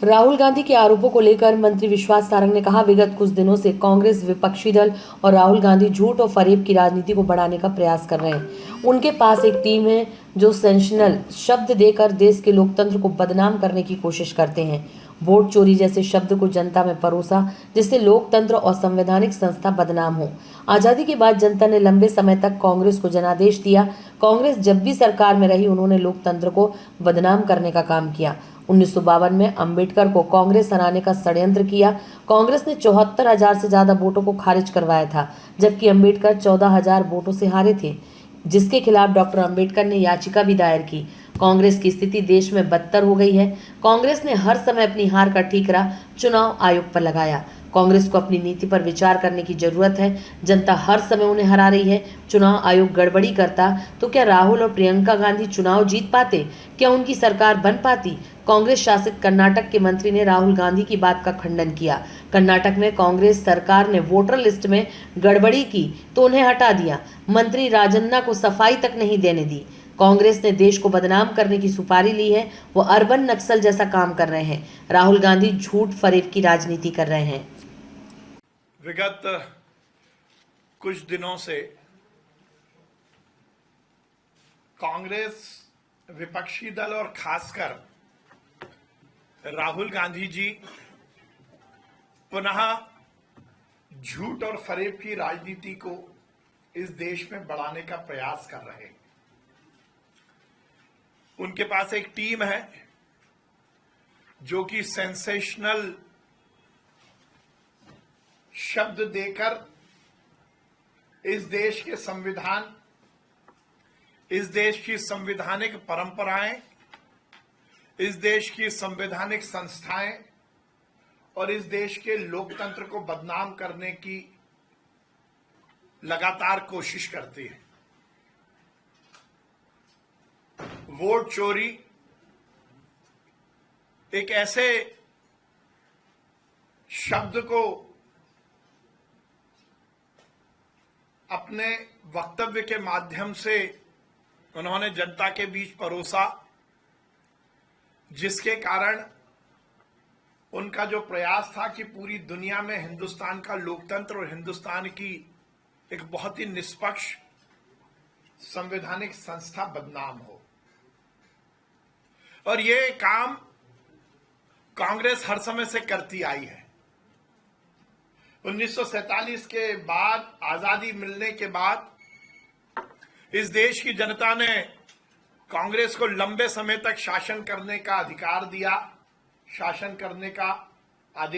राहुल गांधी के आरोपों को लेकर मंत्री विश्वास सारंग ने कहा, विगत कुछ दिनों से कांग्रेस विपक्षी दल और राहुल गांधी झूठ और फरेब की राजनीति को बढ़ाने का प्रयास कर रहे हैं। उनके पास एक टीम है जो सेंसेशनल शब्द देकर देश के लोकतंत्र को बदनाम करने की कोशिश करते हैं। वोट चोरी जैसे शब्द को जनता में परोसा, जिससे लोकतंत्र और संवैधानिक संस्था बदनाम हो। आजादी के बाद जनता ने लंबे समय तक कांग्रेस को जनादेश दिया। कांग्रेस जब भी सरकार में रही, उन्होंने लोकतंत्र को बदनाम करने का काम किया। 1952 में अंबेडकर को कांग्रेस हराने का षड्यंत्र किया। कांग्रेस ने 74,000 से ज्यादा वोटों को खारिज करवाया था, जबकि अंबेडकर 14,000 वोटों से हारे थे, जिसके खिलाफ डॉक्टर अंबेडकर ने याचिका भी दायर की। कांग्रेस की स्थिति देश में बदतर हो गई है। कांग्रेस ने हर समय अपनी हार का ठीकरा चुनाव आयोग पर लगाया। कांग्रेस को अपनी नीति पर विचार करने की जरूरत है। जनता हर समय उन्हें हरा रही है। चुनाव आयोग गड़बड़ी करता तो क्या राहुल और प्रियंका गांधी चुनाव जीत पाते? क्या उनकी सरकार बन पाती? कांग्रेस शासित कर्नाटक के मंत्री ने राहुल गांधी की बात का खंडन किया। कर्नाटक में कांग्रेस सरकार ने वोटर लिस्ट में गड़बड़ी की तो उन्हें हटा दिया। मंत्री राजन्ना को सफाई तक नहीं देने दी। कांग्रेस ने देश को बदनाम करने की सुपारी ली है। वो अर्बन नक्सल जैसा काम कर रहे हैं। राहुल गांधी झूठ फरेब की राजनीति कर रहे हैं। विगत कुछ दिनों से कांग्रेस विपक्षी दल और खासकर राहुल गांधी जी पुनः झूठ और फरेब की राजनीति को इस देश में बढ़ाने का प्रयास कर रहे हैं। उनके पास एक टीम है जो कि सेंसेशनल शब्द देकर इस देश के संविधान, इस देश की संवैधानिक परंपराएं, इस देश की संवैधानिक संस्थाएं और इस देश के लोकतंत्र को बदनाम करने की लगातार कोशिश करती है। वोट चोरी एक ऐसे शब्द को अपने वक्तव्य के माध्यम से उन्होंने जनता के बीच परोसा, जिसके कारण उनका जो प्रयास था कि पूरी दुनिया में हिंदुस्तान का लोकतंत्र और हिंदुस्तान की एक बहुत ही निष्पक्ष संवैधानिक संस्था बदनाम हो। और ये काम कांग्रेस हर समय से करती आई है। 1947 के बाद, आजादी मिलने के बाद इस देश की जनता ने कांग्रेस को लंबे समय तक शासन करने का अधिकार दिया, शासन करने का आदेश